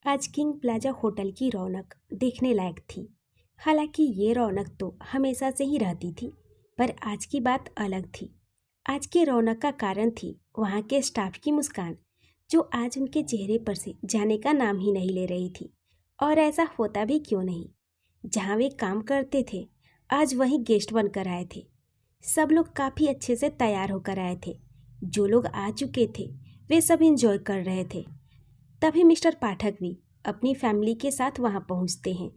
आज king plaza hotel की रौनक देखने लायक थी। हालांकि ये रौनक तो हमेशा से ही रहती थी, पर आज की बात अलग थी। आज की रौनक का कारण थी वहाँ के स्टाफ की मुस्कान, जो आज उनके चेहरे पर से जाने का नाम ही नहीं ले रही थी। और ऐसा होता भी क्यों नहीं, जहाँ वे काम करते थे आज वहीं गेस्ट बनकर आए थे। सब लोग काफ़ी अच्छे से तैयार होकर आए थे। जो लोग आ चुके थे वे सब इंजॉय कर रहे थे। तभी मिस्टर पाठक भी अपनी फैमिली के साथ वहाँ पहुँचते हैं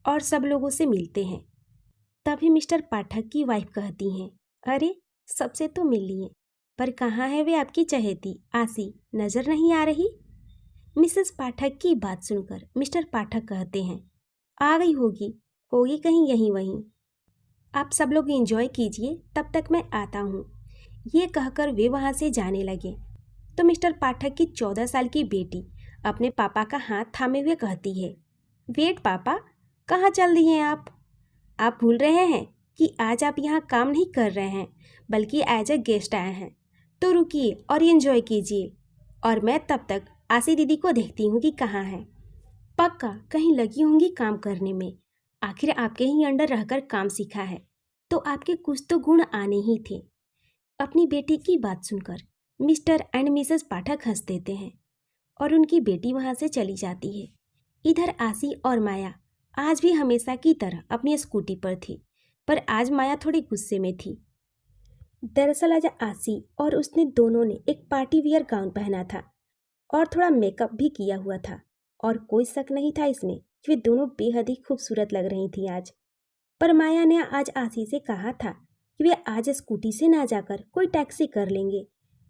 और सब लोगों से मिलते हैं। तभी मिस्टर पाठक की वाइफ कहती हैं, अरे सबसे तो मिल लिए, पर कहाँ है वे आपकी चहेती आसी, नज़र नहीं आ रही। मिसेस पाठक की बात सुनकर मिस्टर पाठक कहते हैं, आ गई होगी, होगी कहीं यहीं वहीं। आप सब लोग एंजॉय कीजिए, तब तक मैं आता हूँ। ये कहकर वे वहाँ से जाने लगे तो मिस्टर पाठक की 14 साल की बेटी अपने पापा का हाथ थामे हुए कहती है, वेट पापा, कहाँ चल दिए हैं आप? आप भूल रहे हैं कि आज आप यहाँ काम नहीं कर रहे हैं, बल्कि एज ए गेस्ट आए हैं। तो रुकिए और एंजॉय कीजिए, और मैं तब तक आशी दीदी को देखती हूँ कि कहाँ है। पक्का कहीं लगी होंगी काम करने में। आखिर आपके ही अंडर रहकर काम सीखा है, तो आपके कुछ तो गुण आने ही थे। अपनी बेटी की बात सुनकर मिस्टर एंड मिसेस पाठक हंस देते हैं और उनकी बेटी वहां से चली जाती है। इधर आसी और माया आज भी हमेशा की तरह अपनी स्कूटी पर थी, पर आज माया थोड़ी गुस्से में थी। दरअसल आज आसी और उसने दोनों ने एक पार्टी वियर गाउन पहना था और थोड़ा मेकअप भी किया हुआ था, और कोई शक नहीं था इसमें कि वे दोनों बेहद ही खूबसूरत लग रही थी आज। पर माया ने आज आसी से कहा था कि वे आज स्कूटी से ना जाकर कोई टैक्सी कर लेंगे,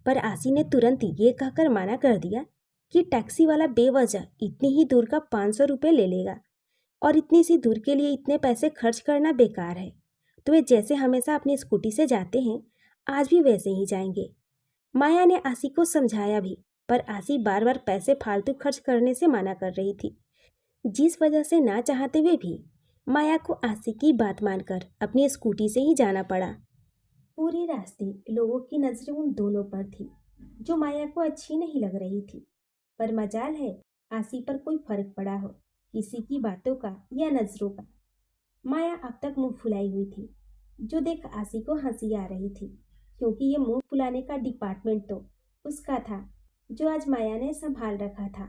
पर आसी ने तुरंत ये कहकर मना कर दिया कि टैक्सी वाला बेवजह इतनी ही दूर का 500 रुपये ले लेगा, और इतनी सी दूर के लिए इतने पैसे खर्च करना बेकार है। तो वे जैसे हमेशा अपनी स्कूटी से जाते हैं आज भी वैसे ही जाएंगे। माया ने आसी को समझाया भी, पर आसी बार बार पैसे फालतू खर्च करने से मना कर रही थी, जिस वजह से ना चाहते हुए भी माया को आसी की बात मानकर अपनी स्कूटी से ही जाना पड़ा। पूरे रास्ते लोगों की नजरें उन दोनों पर थी, जो माया को अच्छी नहीं लग रही थी। पर मजाल है आसी पर कोई फर्क पड़ा हो, किसी की बातों का या नजरों का। माया अब तक मुंह फुलाई हुई थी, जो देख आसी को हंसी आ रही थी, क्योंकि ये मुंह फुलाने का डिपार्टमेंट तो उसका था, जो आज माया ने संभाल रखा था।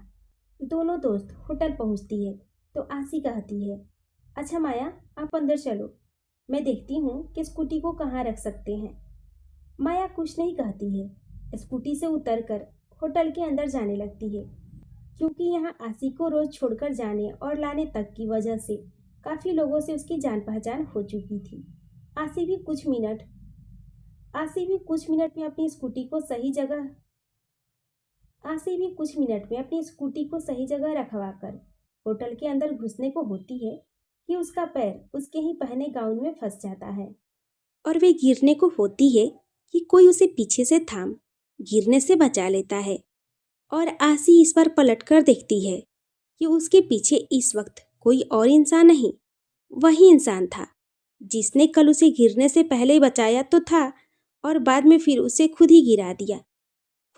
दोनों दोस्त होटल पहुंचती है तो आसी कहती है, अच्छा माया, आप अंदर चलो, मैं देखती हूँ कि स्कूटी को कहाँ रख सकते हैं। माया कुछ नहीं कहती है, स्कूटी से उतरकर होटल के अंदर जाने लगती है, क्योंकि यहाँ आसी को रोज छोड़कर जाने और लाने तक की वजह से काफी लोगों से उसकी जान पहचान हो चुकी थी। आसी भी कुछ मिनट आसी भी कुछ मिनट में अपनी स्कूटी को सही जगह आसी भी कुछ मिनट में अपनी स्कूटी को सही जगह रखवाकर होटल के अंदर घुसने को होती है कि उसका पैर उसके ही पहने गाउन में फंस जाता है, और वे गिरने को होती है कि कोई उसे पीछे से थाम गिरने से बचा लेता है। और आसी इस बार पलट कर देखती है कि उसके पीछे इस वक्त कोई और इंसान नहीं, वही इंसान था जिसने कल उसे गिरने से पहले बचाया तो था, और बाद में फिर उसे खुद ही गिरा दिया।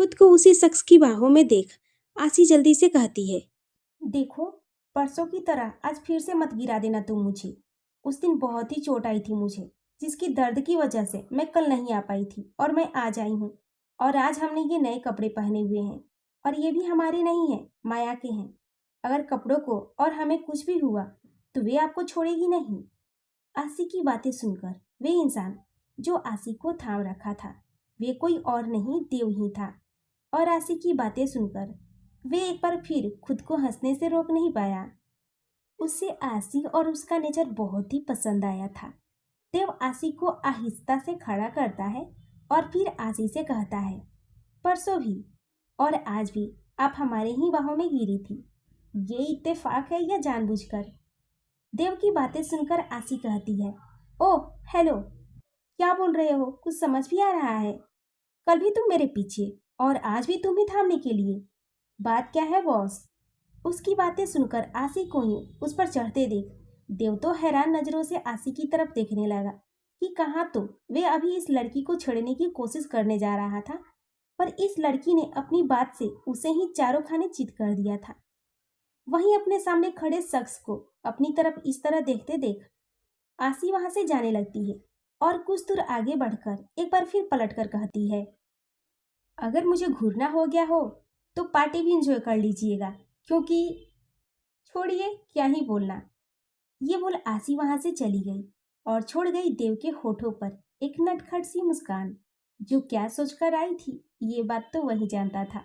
खुद को उसी शख्स की बाहों में देख आसी जल्दी से कहती है, देखो, परसों की तरह आज फिर से मत गिरा देना तुम मुझे। उस दिन बहुत ही चोट आई थी मुझे, जिसकी दर्द की वजह से मैं कल नहीं आ पाई थी, और मैं आज आई हूँ। और आज हमने ये नए कपड़े पहने हुए हैं, और ये भी हमारे नहीं हैं, माया के हैं। अगर कपड़ों को और हमें कुछ भी हुआ तो वे आपको छोड़ेगी नहीं। आसी की बातें सुनकर वे इंसान जो आसी को थाम रखा था, वे कोई और नहीं, देव ही था। और आसी की बातें सुनकर वे एक बार फिर खुद को हंसने से रोक नहीं पाया। उसे आसी और उसका नेचर बहुत ही पसंद आया था। देव आसी को आहिस्ता से खड़ा करता है और फिर आसी से कहता है, परसों भी और आज भी आप हमारे ही बाहों में गिरी थी। ये इत्तेफाक है या जानबूझकर? देव की बातें सुनकर आसी कहती है, ओह हेलो, क्या बोल रहे हो? कुछ समझ भी आ रहा है? कल भी तुम मेरे पीछे और आज भी तुम ही थामने के लिए। बात क्या है बॉस? उसकी बातें सुनकर आसी को ही उस पर चढ़ते देख देव तो हैरान नजरों से आसी की तरफ देखने लगा कि कहाँ तो वे अभी इस लड़की को छेड़ने की कोशिश करने जा रहा था, पर इस लड़की ने अपनी बात से उसे ही चारों खाने चित कर दिया था। वहीं अपने सामने खड़े शख्स को अपनी तरफ इस तरह देखते देख आसी वहां से जाने लगती है और कुछ दूर आगे बढ़कर एक बार फिर पलटकर कहती है, अगर मुझे घूरना हो गया हो तो पार्टी भी इंजॉय कर लीजिएगा, क्योंकि छोड़िए क्या ही बोलना। ये बोल आसी वहां से चली गई और छोड़ गई देव के होठों पर एक नटखट सी मुस्कान। जो क्या सोचकर आई थी ये बात तो वही जानता था।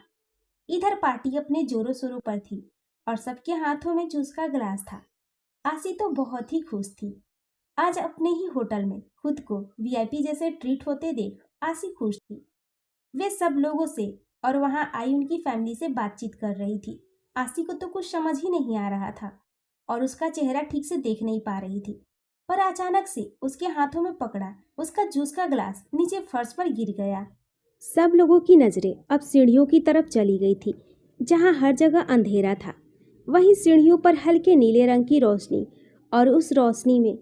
इधर पार्टी अपने जोरों शोरों पर थी और सबके हाथों में जूस का गिलास था। आसी तो बहुत ही खुश थी। आज अपने ही होटल में खुद को वीआईपी जैसे ट्रीट होते देख आसी खुश थी। वे सब लोगों से और वहां आई उनकी फैमिली से बातचीत कर रही थी। आसी को तो कुछ समझ ही नहीं आ रहा था और उसका चेहरा ठीक से देख नहीं पा रही थी। पर अचानक से उसके हाथों में पकड़ा उसका जूस का ग्लास नीचे फर्श पर गिर गया। सब लोगों की नजरें अब सीढ़ियों की तरफ चली गई थी, जहां हर जगह अंधेरा था। वहीं सीढ़ियों पर हल्के नीले रंग की रोशनी और उस रोशनी में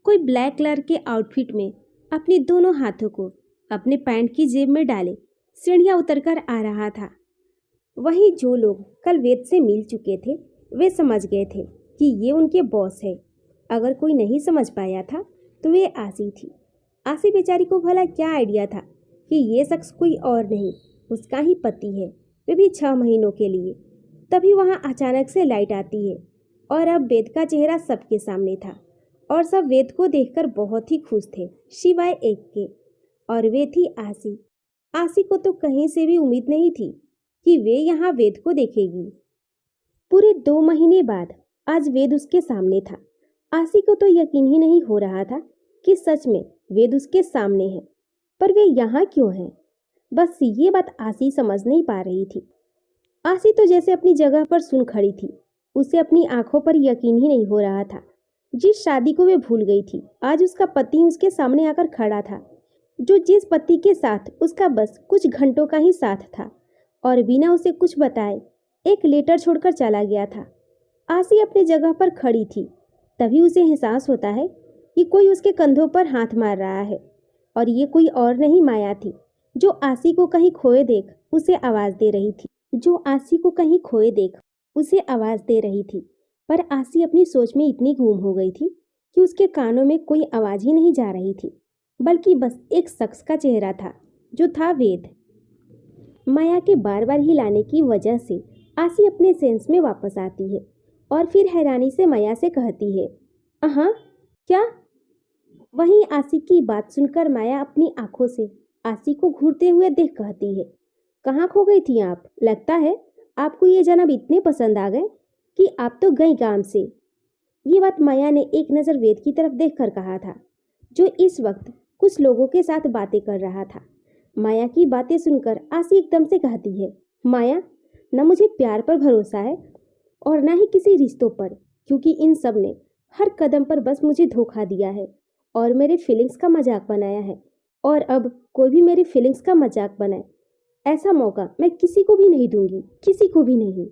कोई ब्लैक कलर के आउटफिट में अपने दोनों हाथों को अपने पैंट की जेब में डाले सीढ़ियां उतरकर आ रहा था। वहीं जो लोग कल वेद से मिल चुके थे वे समझ गए थे कि ये उनके बॉस है। अगर कोई नहीं समझ पाया था तो वे आसी थी। आसी बेचारी को भला क्या आइडिया था कि ये शख्स कोई और नहीं उसका ही पति है, वे भी 6 महीनों के लिए। तभी वहां अचानक से लाइट आती है और अब वेद का चेहरा सबके सामने था और सब वेद को देखकर बहुत ही खुश थे सिवाय एक के, और वे थी आसी। आसी को तो कहीं से भी उम्मीद नहीं थी कि वे यहाँ वेद को देखेगी। पूरे 2 महीने बाद आज वेद उसके सामने था। आसी को तो यकीन ही नहीं हो रहा था कि सच में वेद उसके सामने है, पर वे यहाँ क्यों हैं? बस ये बात आसी समझ नहीं पा रही थी। आसी तो जैसे अपनी जगह पर सुन खड़ी थी। उसे अपनी आंखों पर यकीन ही नहीं हो रहा था। जिस शादी को वे भूल गई थी आज उसका पति उसके सामने आकर खड़ा था, जो जिस पति के साथ उसका बस कुछ घंटों का ही साथ था और बिना उसे कुछ बताए एक लेटर छोड़कर चला गया था। आसी अपनी जगह पर खड़ी थी। तभी उसे एहसास होता है कि कोई उसके कंधों पर हाथ मार रहा है और ये कोई और नहीं माया थी, जो आसी को कहीं खोए देख उसे आवाज़ दे रही थी। पर आसी अपनी सोच में इतनी गुम हो गई थी कि उसके कानों में कोई आवाज़ ही नहीं जा रही थी, बल्कि बस एक शख्स का चेहरा था, जो था वेद। माया के बार बार हिलाने की वजह से आसी अपने सेंस में वापस आती है और फिर हैरानी से माया से कहती है, हाँ क्या? वहीं आसी की बात सुनकर माया अपनी आंखों से आसी को घूरते हुए देख कहती है, कहाँ खो गई थी आप? लगता है आपको ये जनाब इतने पसंद आ गए कि आप तो गई काम से। ये बात माया ने एक नज़र वेद की तरफ देखकर कहा था, जो इस वक्त कुछ लोगों के साथ बातें कर रहा था। माया की बातें सुनकर आसी एकदम से कहती है, माया, न मुझे प्यार पर भरोसा है और ना ही किसी रिश्तों पर, क्योंकि इन सब ने हर कदम पर बस मुझे धोखा दिया है और मेरे फीलिंग्स का मजाक बनाया है, और अब कोई भी मेरी फीलिंग्स का मजाक बनाए ऐसा मौका मैं किसी को भी नहीं दूंगी, किसी को भी नहीं।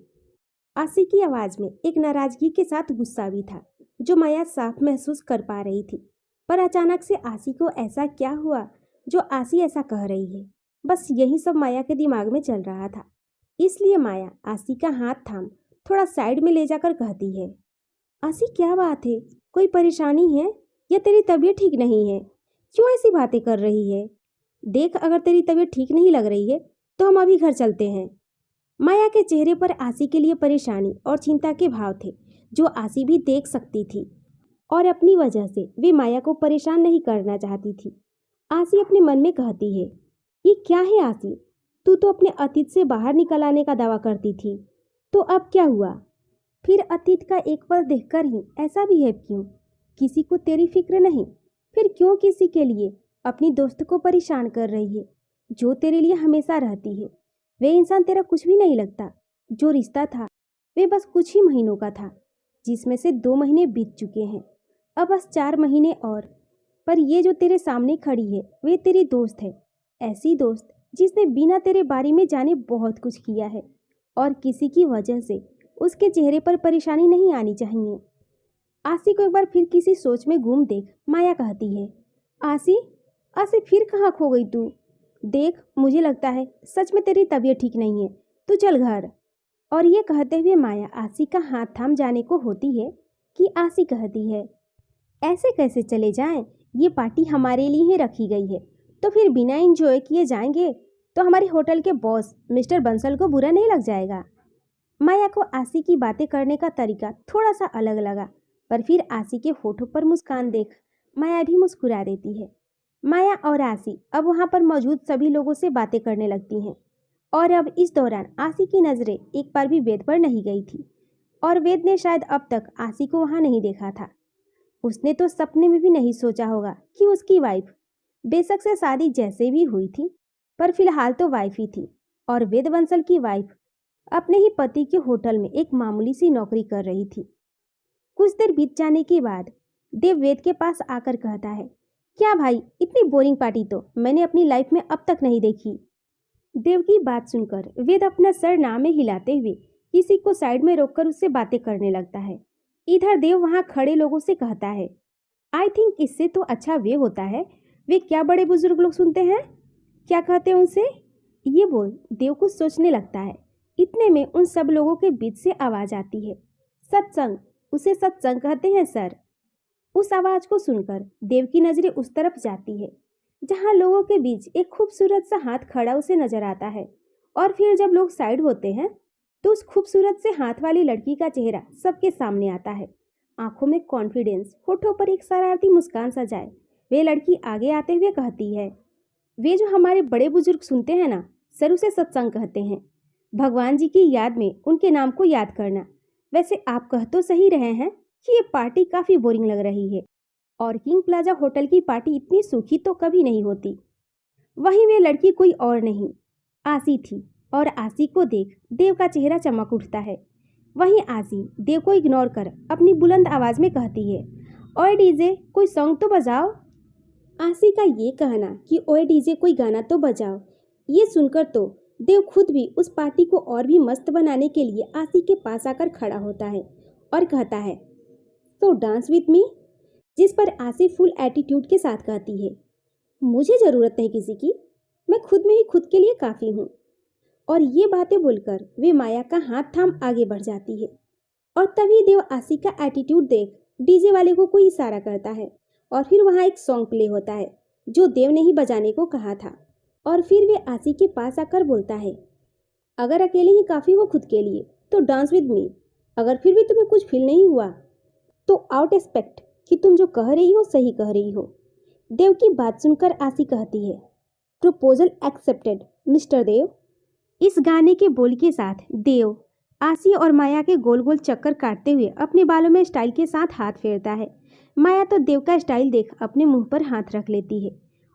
आसी की आवाज़ में एक नाराजगी के साथ गुस्सा भी था, जो माया साफ महसूस कर पा रही थी। पर अचानक से आसी को ऐसा क्या हुआ जो आसी ऐसा कह रही है? बस यही सब माया के दिमाग में चल रहा था। इसलिए माया आसी का हाथ थाम थोड़ा साइड में ले जाकर कहती है, आसी क्या बात है? कोई परेशानी है या तेरी तबीयत ठीक नहीं है? क्यों ऐसी बातें कर रही है? देख, अगर तेरी तबीयत ठीक नहीं लग रही है तो हम अभी घर चलते हैं। माया के चेहरे पर आसी के लिए परेशानी और चिंता के भाव थे, जो आसी भी देख सकती थी, और अपनी वजह से वे माया को परेशान नहीं करना चाहती थी। आसी अपने मन में कहती है, ये क्या है आसी? तू तो अपने अतीत से बाहर निकल आने का दावा करती थी, तो अब क्या हुआ? फिर अतीत का एक पल देखकर ही ऐसा भी है क्यों? किसी को तेरी फिक्र नहीं? फिर क्यों किसी के लिए अपनी दोस्त को परेशान कर रही है, जो तेरे लिए हमेशा रहती है? वे इंसान तेरा कुछ भी नहीं लगता। जो रिश्ता था वे बस कुछ ही महीनों का था, जिसमें से 2 महीने बीत चुके हैं, अब बस 4 महीने और। पर ये जो तेरे सामने खड़ी है वे तेरी दोस्त है, ऐसी दोस्त जिसने बिना तेरे बारे में जाने बहुत कुछ किया है, और किसी की वजह से उसके चेहरे पर परेशानी नहीं आनी चाहिए। आसी को एक बार फिर किसी सोच में गुम देख माया कहती है, आसी, आसी फिर कहाँ खो गई तू? देख, मुझे लगता है सच में तेरी तबीयत ठीक नहीं है, तू चल घर। और ये कहते हुए माया आसी का हाथ थाम जाने को होती है कि आसी कहती है, ऐसे कैसे चले जाएं? ये पार्टी हमारे लिए ही रखी गई है, तो फिर बिना एंजॉय किए जाएंगे तो हमारे होटल के बॉस मिस्टर बंसल को बुरा नहीं लग जाएगा। माया को आसी की बातें करने का तरीका थोड़ा सा अलग लगा, पर फिर आसी के होठों पर मुस्कान देख माया भी मुस्कुरा देती है। माया और आसी अब वहाँ पर मौजूद सभी लोगों से बातें करने लगती हैं और अब इस दौरान आसी की नज़रें एक बार भी वेद पर नहीं गई थी और वेद ने शायद अब तक आसी को वहाँ नहीं देखा था। उसने तो सपने में भी नहीं सोचा होगा कि उसकी वाइफ, बेशक से शादी जैसे भी हुई थी, पर फिलहाल तो वाइफ ही थी और वेद बंसल की वाइफ अपने ही पति के होटल में एक मामूली सी नौकरी कर रही थी। कुछ देर बीत जाने के बाद देव वेद के पास आकर कहता है, क्या भाई, इतनी बोरिंग पार्टी तो मैंने अपनी लाइफ में अब तक नहीं देखी। देव की बात सुनकर वेद अपना सर ना में हिलाते हुए किसी को साइड में रोककर उससे बातें करने लगता है। इधर देव वहां खड़े लोगों से कहता है, आई थिंक इससे तो अच्छा वे होता है, वे क्या बड़े बुजुर्ग लोग सुनते हैं, क्या कहते हैं उनसे। ये बोल देव कुछ सोचने लगता है। इतने में उन सब लोगों के बीच से आवाज आती है, सत्संग, उसे सत्संग कहते हैं सर। उस आवाज को सुनकर देव की नजरें उस तरफ जाती है जहां लोगों के बीच एक खूबसूरत सा हाथ खड़ा उसे नजर आता है और फिर जब लोग साइड होते हैं तो उस खूबसूरत से हाथ वाली लड़की का चेहरा सबके सामने आता है। आंखों में कॉन्फिडेंस, होठों पर एक शरारती मुस्कान सजाए वे लड़की आगे आते हुए कहती है, वे जो हमारे बड़े बुजुर्ग सुनते हैं ना सर, उसे सत्संग कहते हैं। भगवान जी की याद में उनके नाम को याद करना। वैसे आप कह तो सही रहे हैं कि ये पार्टी काफ़ी बोरिंग लग रही है और किंग प्लाजा होटल की पार्टी इतनी सूखी तो कभी नहीं होती। वहीं वे लड़की कोई और नहीं, आसी थी और आसी को देख देव का चेहरा चमक उठता है। वहीं आसी देव को इग्नोर कर अपनी बुलंद आवाज़ में कहती है, ओए डीजे कोई सॉन्ग तो बजाओ। आसी का ये कहना कि ओए डीजे कोई गाना तो बजाओ, ये सुनकर तो देव खुद भी उस पार्टी को और भी मस्त बनाने के लिए आसी के पास आकर खड़ा होता है और कहता है, तो डांस विथ मी। जिस पर आसी फुल एटीट्यूड के साथ कहती है, मुझे ज़रूरत नहीं किसी की, मैं खुद में ही खुद के लिए काफ़ी हूँ। और ये बातें बोलकर वे माया का हाथ थाम आगे बढ़ जाती है और तभी देव आसी का एटीट्यूड देख डीजे वाले को कोई इशारा करता है और फिर वहाँ एक सॉन्ग प्ले होता है जो देव ने ही बजाने को कहा था। और फिर वे आसी के पास आकर बोलता है, अगर अकेले ही काफ़ी हो खुद के लिए तो डांस विद मी। अगर फिर भी तुम्हें कुछ फील नहीं हुआ तो आउट एक्सपेक्ट कि तुम जो कह रही हो सही कह रही हो। देव की बात सुनकर आसी कहती है, प्रपोजल एक्सेप्टेड मिस्टर देव। इस गाने के बोल के साथ देव आसी और माया के गोल गोल चक्कर काटते हुए अपने बालों में स्टाइल के साथ हाथ फेरता है। माया तो देव का स्टाइल देख अपने मुंह पर हाथ रख लेती है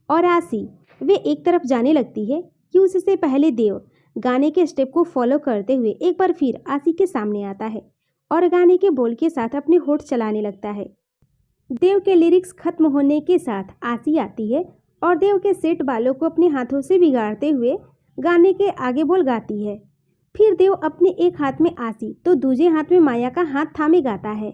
और आसी वे एक तरफ जाने लगती है कि उससे पहले देव गाने के स्टेप को फॉलो करते हुए एक बार फिर आसी के सामने आता है और गाने के बोल के साथ अपने होठ चलाने लगता है। देव के लिरिक्स खत्म होने के साथ आसी आती है और देव के सेट बालों को अपने हाथों से बिगाड़ते हुए गाने के आगे बोल गाती है। फिर देव अपने एक हाथ में आसी तो दूसरे हाथ में माया का हाथ थामे गाता है।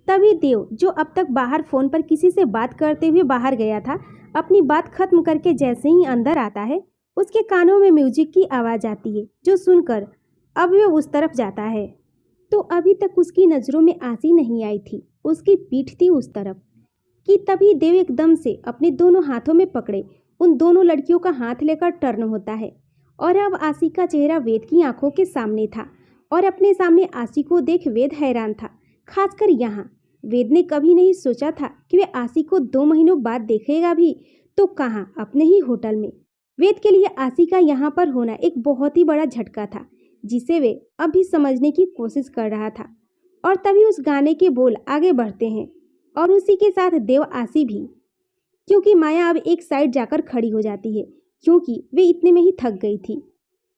तभी देव, जो अब तक बाहर फोन पर किसी से बात करते हुए बाहर गया था, अपनी बात खत्म करके जैसे ही अंदर आता है उसके कानों में म्यूजिक की आवाज़ आती है जो सुनकर अब वे उस तरफ जाता है तो अभी तक उसकी नज़रों में आसी नहीं आई थी, उसकी पीठ थी उस तरफ कि तभी देव एकदम से अपने दोनों हाथों में पकड़े उन दोनों लड़कियों का हाथ लेकर टर्न होता है और अब आसी का चेहरा वेद की आंखों के सामने था और अपने सामने आसी को देख वेद हैरान था। खासकर यहाँ वेद ने कभी नहीं सोचा था कि वे आसी को 2 महीनों बाद देखेगा भी, तो कहाँ अपने ही होटल में। वेद के लिए आसी का यहाँ पर होना एक बहुत ही बड़ा झटका था जिसे वे अभी समझने की कोशिश कर रहा था। और तभी उस गाने के बोल आगे बढ़ते हैं और उसी के साथ देव आसी भी, क्योंकि माया अब एक साइड जाकर खड़ी हो जाती है क्योंकि वे इतने में ही थक गई थी।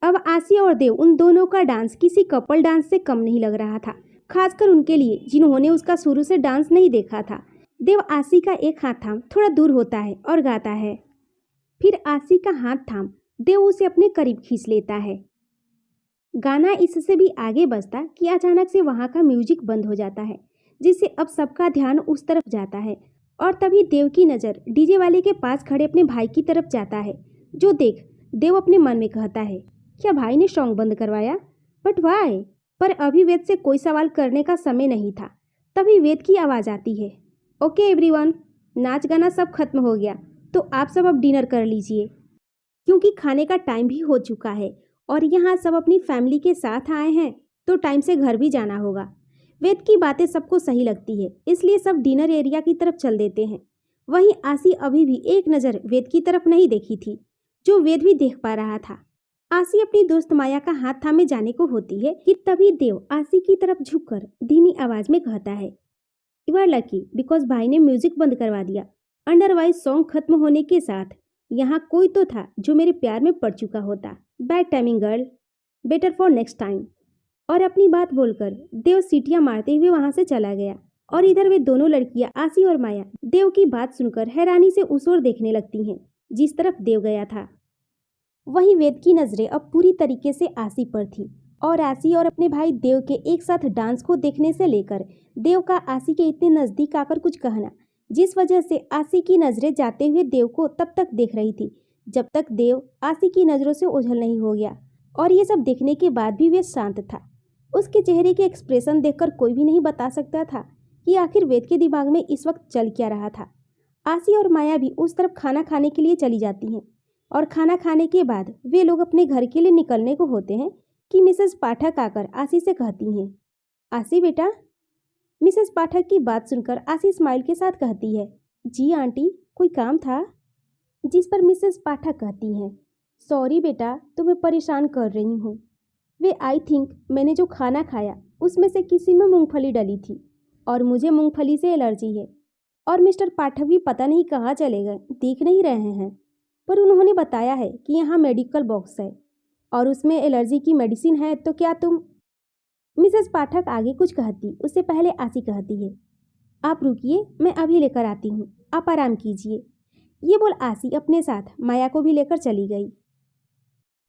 अब आसी और देव उन दोनों का डांस किसी कपल डांस से कम नहीं लग रहा था, खासकर उनके लिए जिन्होंने उसका शुरू से डांस नहीं देखा था। देव आसी का एक हाथ थाम थोड़ा दूर होता है और गाता है। फिर आसी का हाथ थाम देव उसे अपने करीब खींच लेता है। गाना इससे भी आगे बढ़ता कि अचानक से वहाँ का म्यूजिक बंद हो जाता है जिससे अब सबका ध्यान उस तरफ जाता है और तभी देव की नज़र डीजे वाले के पास खड़े अपने भाई की तरफ जाता है जो देख देव अपने मन में कहता है, क्या भाई ने सॉन्ग बंद करवाया? But why? पर अभी वेद से कोई सवाल करने का समय नहीं था। तभी वेद की आवाज़ आती है, ओके एवरीवन, नाच गाना सब खत्म हो गया, तो आप सब अब डिनर कर लीजिए, क्योंकि खाने का टाइम भी हो चुका है और यहाँ सब अपनी फैमिली के साथ आए हैं तो टाइम से घर भी जाना होगा। वेद की बातें सबको सही लगती है, इसलिए सब डिनर एरिया की तरफ चल देते हैं। वहीं आसी अभी भी एक नज़र वेद की तरफ नहीं देखी थी, जो वेद भी देख पा रहा था। आसी अपनी दोस्त माया का हाथ थामे जाने को होती है कि तभी देव आसी की तरफ झुककर धीमी आवाज में कहता है, यू आर लकी बिकॉज भाई ने म्यूजिक बंद करवा दिया। अंडरवाइज सॉन्ग खत्म होने के साथ यहाँ कोई तो था जो मेरे प्यार में पड़ चुका होता। Bad timing girl, better for next time. और अपनी बात बोलकर देव सीटियां मारते हुए वहां से चला गया। और इधर वे दोनों लड़कियां आसी और माया देव की बात सुनकर हैरानी से उस ओर देखने लगती हैं जिस तरफ देव गया था। वहीं वेद की नजरें अब पूरी तरीके से आसी पर थी और आसी और अपने भाई देव के एक साथ डांस को देखने से लेकर देव का आसी के इतने नजदीक आकर कुछ कहना, जिस वजह से आसी की नजरें जाते हुए देव को तब तक देख रही थी जब तक देव आसी की नजरों से ओझल नहीं हो गया। और ये सब देखने के बाद भी वे शांत था। उसके चेहरे के एक्सप्रेशन देखकर कोई भी नहीं बता सकता था कि आखिर वेद के दिमाग में इस वक्त चल क्या रहा था। आसी और माया भी उस तरफ खाना खाने के लिए चली जाती हैं और खाना खाने के बाद वे लोग अपने घर के लिए निकलने को होते हैं कि मिसेस पाठक आकर आसी से कहती हैं, आसी बेटा। मिसेस पाठक की बात सुनकर आसी स्माइल के साथ कहती है, जी आंटी, कोई काम था? जिस पर मिसेस पाठक कहती हैं, सॉरी बेटा, तुम्हें परेशान कर रही हूँ। वे आई थिंक मैंने जो खाना खाया उसमें से किसी में मूंगफली डली थी और मुझे मूंगफली से एलर्जी है। और मिस्टर पाठक भी पता नहीं कहाँ चले गए, देख नहीं रहे हैं, पर उन्होंने बताया है कि यहाँ मेडिकल बॉक्स है और उसमें एलर्जी की मेडिसिन है, तो क्या तुम। मिसेस पाठक आगे कुछ कहती उससे पहले आसी कहती है, आप रुकिए, मैं अभी लेकर आती हूँ, आप आराम कीजिए। ये बोल आसी अपने साथ माया को भी लेकर चली गई।